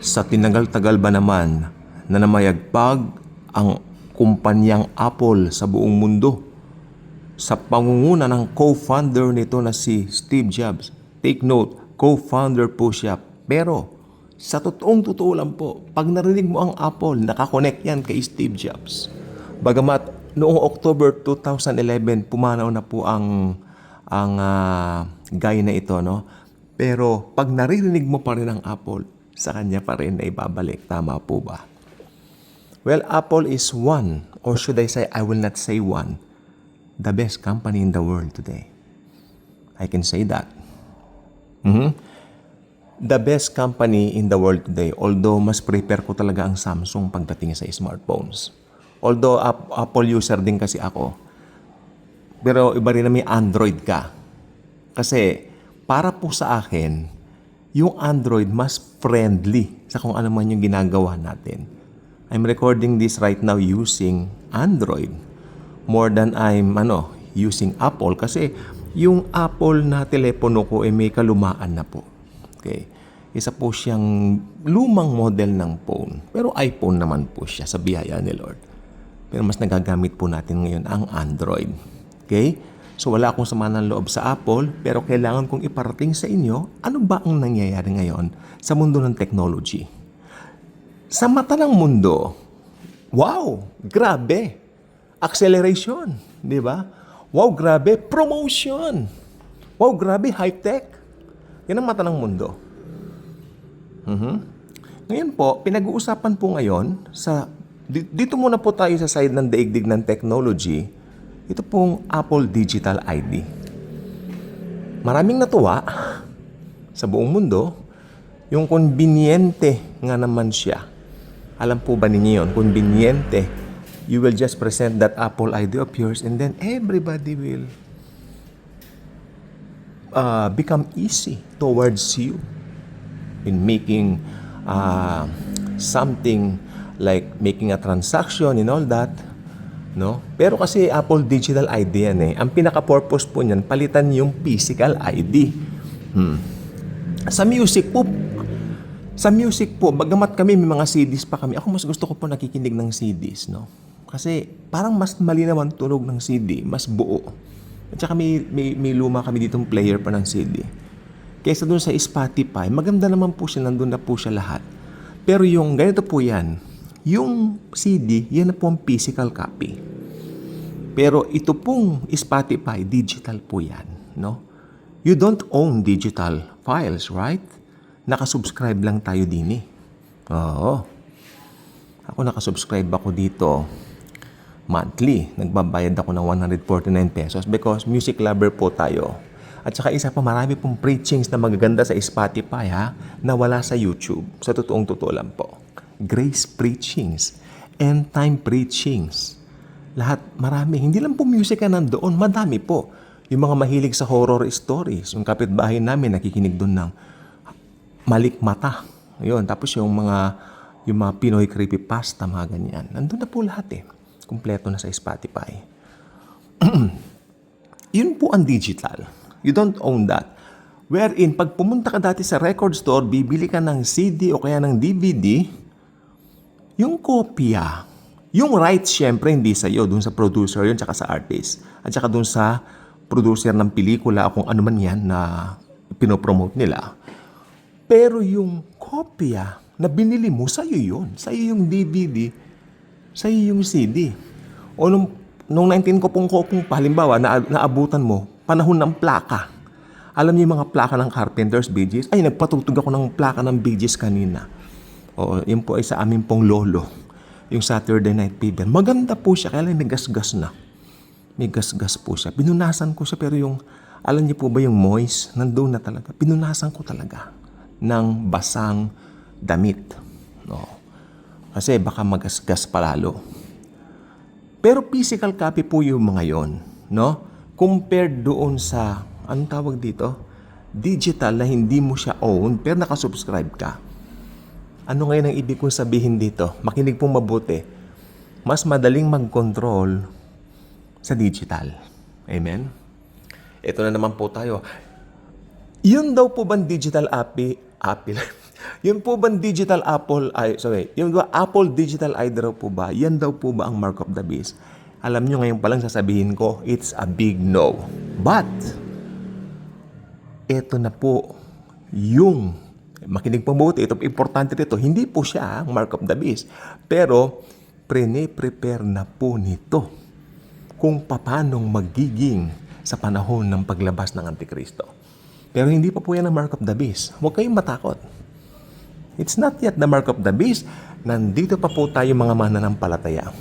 Sa tinagal-tagal ba naman na namayagpag ang kumpanyang Apple sa buong mundo sa pangunguna ng co-founder nito na si Steve Jobs. Take note, co-founder po siya. Pero sa totoo lang po, pag narinig mo ang Apple, nakakonect yan kay Steve Jobs. Bagamat noong October 2011, pumanaw na po ang guy na ito, no? Pero pag naririnig mo pa rin ang Apple, sa kanya pa rin na ibabalik. Tama po ba? Well, Apple is one, or should I say, I will not say one, the best company in the world today. I can say that. The best company in the world today, although mas prepare ko talaga ang Samsung pagdating sa smartphones. Although Apple user din kasi ako, pero iba rin na may Android ka. Kasi para po sa akin, yung Android mas friendly sa kung ano man yung ginagawa natin. I'm recording this right now using Android more than I'm using Apple kasi yung Apple na telepono ko ay may kalumaan na po. Okay. Isa po siyang lumang model ng phone. Pero iPhone naman po siya sa biyaya ni Lord. Pero mas nagagamit po natin ngayon ang Android. Okay? So wala akong sama ng loob sa Apple, pero kailangan kong iparating sa inyo ano ba ang nangyayari ngayon sa mundo ng technology. Sa mata ng mundo, wow, grabe. Acceleration, di ba? Wow, grabe, promotion. Wow, grabe, high-tech. Yan ang mata ng mundo. Ngayon po, pinag-uusapan po ngayon dito muna po tayo sa side ng daigdig ng technology. Ito pong Apple Digital ID. Maraming natuwa sa buong mundo, yung konbinyente nga naman siya. Alam po ba ninyo yun? Konbinyente. You will just present that Apple ID of yours and then everybody will become easy towards you in making something like making a transaction and all that. No? Pero kasi Apple Digital ID yan eh. Ang pinaka-purpose po niyan, palitan yung physical ID. Sa music po, bagamat kami may mga CDs pa kami, ako mas gusto ko po nakikinig ng CDs, no? Kasi parang mas malinaw ang tunog ng CD, mas buo. At saka may luma kami ditong player pa ng CD. Kaysa dun sa Spotify, maganda naman po siya, nandun na po siya lahat. Pero yung ganito po yan, yung CD, yan na po ang physical copy. Pero ito pong Spotify, digital po yan, no? You don't own digital files, right? Nakasubscribe lang tayo din eh. Oo. Ako nakasubscribe ako dito monthly. Nagbabayad ako ng 149 pesos because music lover po tayo. At saka isa pa, marami pong preachings na magaganda sa Spotify na wala sa YouTube. Sa totoo lang po. Grace preachings, end time preachings. Lahat, marami. Hindi lang po music na nandoon, madami po. Yung mga mahilig sa horror stories, yung kapitbahay namin nakikinig doon ng malikmata. Ayun, tapos yung mga Pinoy creepypasta, mga ganyan. Nandun na po lahat eh. Kumpleto na sa Spotify. Yun po ang digital. You don't own that. Wherein, pag pumunta ka dati sa record store, bibili ka ng CD o kaya ng DVD, yung kopya, yung rights, syempre, hindi sa'yo, dun sa producer yun, tsaka sa artist. At tsaka dun sa producer ng pelikula o kung ano man yan na pinopromote nila. Pero yung kopya na binili mo, sa'yo yun. Sa'yo yung DVD, sa'yo yung CD. O nung 19 ko pong halimbawa, naabutan mo, panahon ng plaka. Alam niyo yung mga plaka ng Carpenter's Bee Gees? Ay, nagpatugtog ako ng plaka ng Bee Gees kanina. O, yun po ay sa amin pong lolo. Yung Saturday Night Fever. Maganda po siya, kaya lang may gasgas na. May gasgas po siya. Pinunasan ko siya, pero yung, alam niyo po ba yung moist? Nandun na talaga. Pinunasan ko talaga ng basang damit. No. Kasi baka magasgas palalo. Pero physical copy po yung mga yon, no? Compared doon sa, anong tawag dito? Digital na hindi mo siya own, pero nakasubscribe ka. Ano ngayon ang ibig kong sabihin dito? Makinig pong mabuti. Mas madaling mag-control sa digital. Amen? Ito na naman po tayo. Yun daw po bang digital Apple? Yun po bang digital Apple, yung ba Apple Digital ID raw po ba, yan daw po ba ang mark of the beast? Alam nyo ngayon palang sasabihin ko, it's a big no. But, ito na po yung, makinig po mabuti, ito importante dito, hindi po siya ang mark of the beast. Pero, prepare na po nito kung paanong magiging sa panahon ng paglabas ng Antikristo. Pero hindi pa po yan ang mark of the beast. Huwag kayong matakot. It's not yet the mark of the beast. Nandito pa po tayo mga mananampalataya.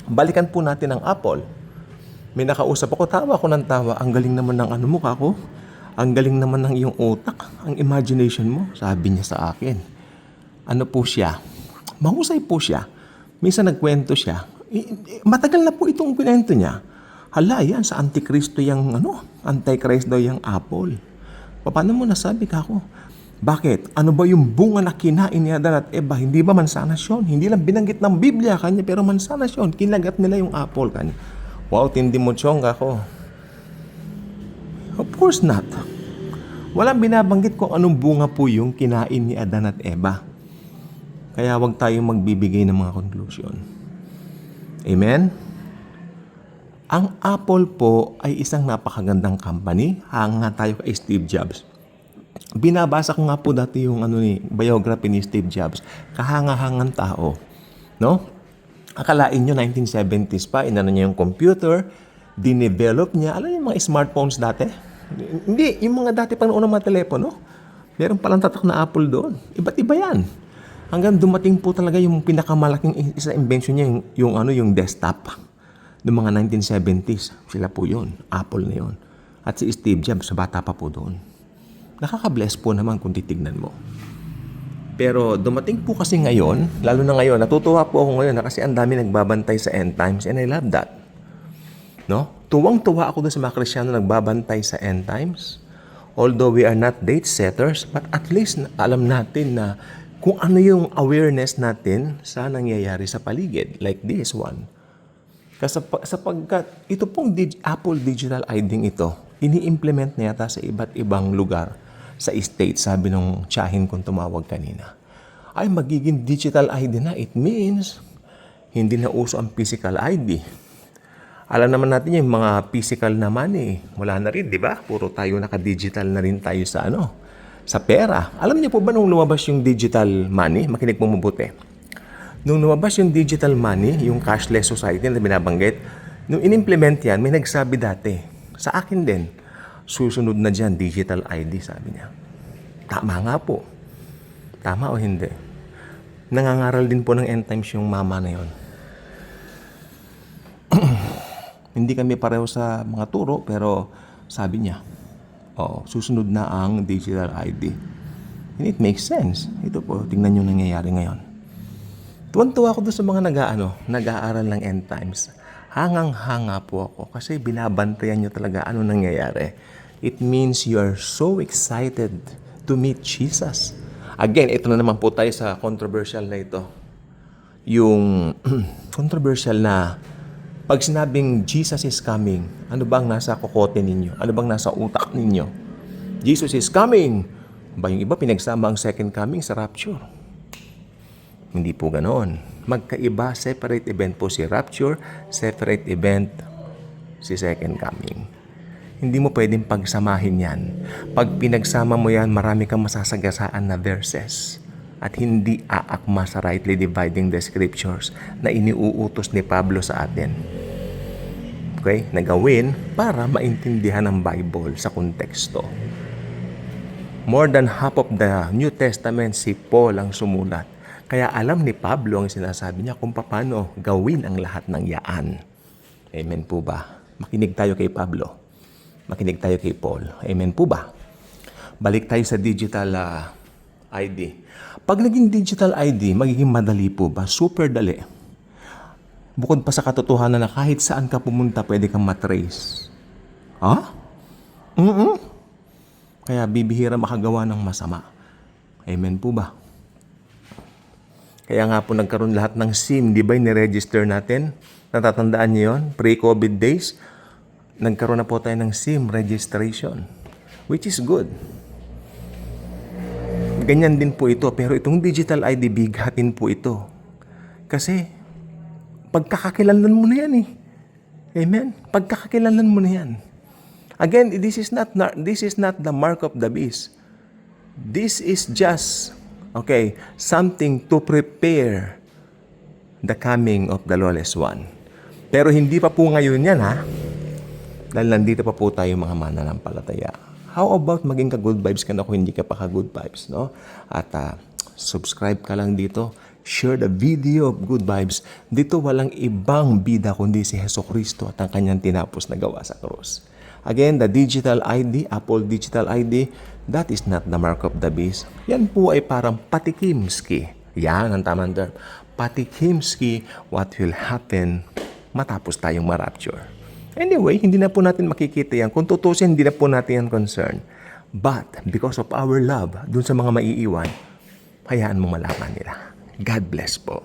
Balikan po natin ang Apple. May nakausap ako, tawa ko ng tawa. Ang galing naman ng mukha ko. Ang galing naman ng iyong utak. Ang imagination mo. Sabi niya sa akin. Ano po siya? Mahusay po siya. Minsan nagkwento siya. Matagal na po itong kwento niya. Hala, yan sa Antikristo yung Antichrist daw yung Apple. Paano mo nasabi ka ako? Bakit? Ano ba yung bunga na kinain ni Adan at Eva? Hindi ba mansanas yun? Hindi lang binanggit ng Biblia kanya, pero mansanas yun. Kinagat nila yung apple kanya. Wow, tindi mo chong ako. Of course not. Walang binabanggit kung anong bunga po yung kinain ni Adan at Eva. Kaya wag tayong magbibigay ng mga conclusion. Amen? Ang Apple po ay isang napakagandang company. Hanga tayo kay Steve Jobs. Binabasa ko nga po dati yung biography ni Steve Jobs. Kahanga-hangang tao. No? Akalain nyo, 1970s pa, inano niya yung computer, dinevelop niya. Alam niyo yung mga smartphones dati? Hindi, yung mga dati pang unang mga telepono. Meron palang tatak na Apple doon. Iba't iba yan. Hanggang dumating po talaga yung pinakamalaking isa invention niya, yung desktop. Noong mga 1970s, sila po yun. Apple na yun. At si Steve Jobs, bata pa po doon. Nakaka-bless po naman kung titignan mo. Pero dumating po kasi ngayon, lalo na ngayon, natutuwa po ako ngayon kasi ang dami nagbabantay sa end times and I love that. No? Tuwang-tuwa ako doon sa mga Kristyano nagbabantay sa end times. Although we are not date setters, but at least alam natin na kung ano yung awareness natin sa nangyayari sa paligid. Like this one. Sapagkat ito pong Apple Digital ID ito, ini-implement na yata sa iba't ibang lugar sa state, sabi nung tiyahin kong tumawag kanina. Ay magiging digital ID na. It means, hindi na uso ang physical ID. Alam naman natin yung mga physical na money. Wala na rin, di ba? Puro tayo naka-digital na rin tayo sa pera. Alam niyo po ba nung lumabas yung digital money? Makinig po mabuti. Nung lumabas yung digital money, yung cashless society na binabanggit, nung in-implement yan, may nagsabi dati, sa akin din, susunod na dyan, digital ID, sabi niya. Tama nga po. Tama o hindi? Nangangaral din po ng end times yung mama na yon. Hindi kami pareho sa mga turo, pero sabi niya, susunod na ang digital ID. And it makes sense. Ito po, tingnan yung nangyayari ngayon. Tuwan-tuwa ako doon sa mga nag-aaral ng end times. Hangang-hanga po ako kasi binabantayan nyo talaga ano nangyayari. It means you are so excited to meet Jesus. Again, ito na naman po tayo sa controversial na ito. Yung controversial na pag sinabing Jesus is coming, ano bang nasa kokote ninyo? Ano bang nasa utak ninyo? Jesus is coming! Ba yung iba pinagsama ang second coming sa rapture? Hindi po ganoon. Magkaiba, separate event po si rapture, separate event si second coming. Hindi mo pwedeng pagsamahin yan. Pag pinagsama mo yan, marami kang masasagasaan na verses at hindi aakma sa rightly dividing the scriptures na iniuutos ni Pablo sa atin. Okay? Nagawin para maintindihan ang Bible sa konteksto. More than half of the New Testament si Paul ang sumulat. Kaya alam ni Pablo ang sinasabi niya kung paano gawin ang lahat ng yaan. Amen po ba? Makinig tayo kay Pablo. Makinig tayo kay Paul. Amen po ba? Balik tayo sa digital ID. Pag naging digital ID, magiging madali po ba? Super dali. Bukod pa sa katotohanan na kahit saan ka pumunta, pwede kang matrace. Ha? Kaya bibihira makagawa ng masama. Amen po ba? Kaya nga po nagkaroon lahat ng SIM, di ba, ni-register natin? Natatandaan niyo yun? Pre-COVID days, nagkaroon na po tayo ng SIM registration, which is good. ganyan din po ito. Pero itong digital ID, bigatin po ito. Kasi, pagkakakilanlan mo na yan eh. Amen? Pagkakakilanlan mo na yan. Again, this is not the mark of the beast. This is just, okay, something to prepare the coming of the lawless one. Pero hindi pa po ngayon yan, ha? Dahil nandito pa po tayo mga mananampalataya. How about maging ka-good vibes ka na kung hindi ka pa ka-good vibes, no? At subscribe ka lang dito. Share the video of good vibes. Dito walang ibang bida kundi si Jesucristo at ang kanyang tinapos na gawa sa krus. Again, the digital ID, Apple Digital ID, that is not the mark of the beast. Yan po ay parang patikimski. Yan ang tamang term. Patikimski, what will happen matapos tayong ma-rapture. Anyway, hindi na po natin makikita yan. Kung tutusin, hindi na po natin yan concern. But, because of our love, dun sa mga maiiwan, hayaan mo malaman nila. God bless po.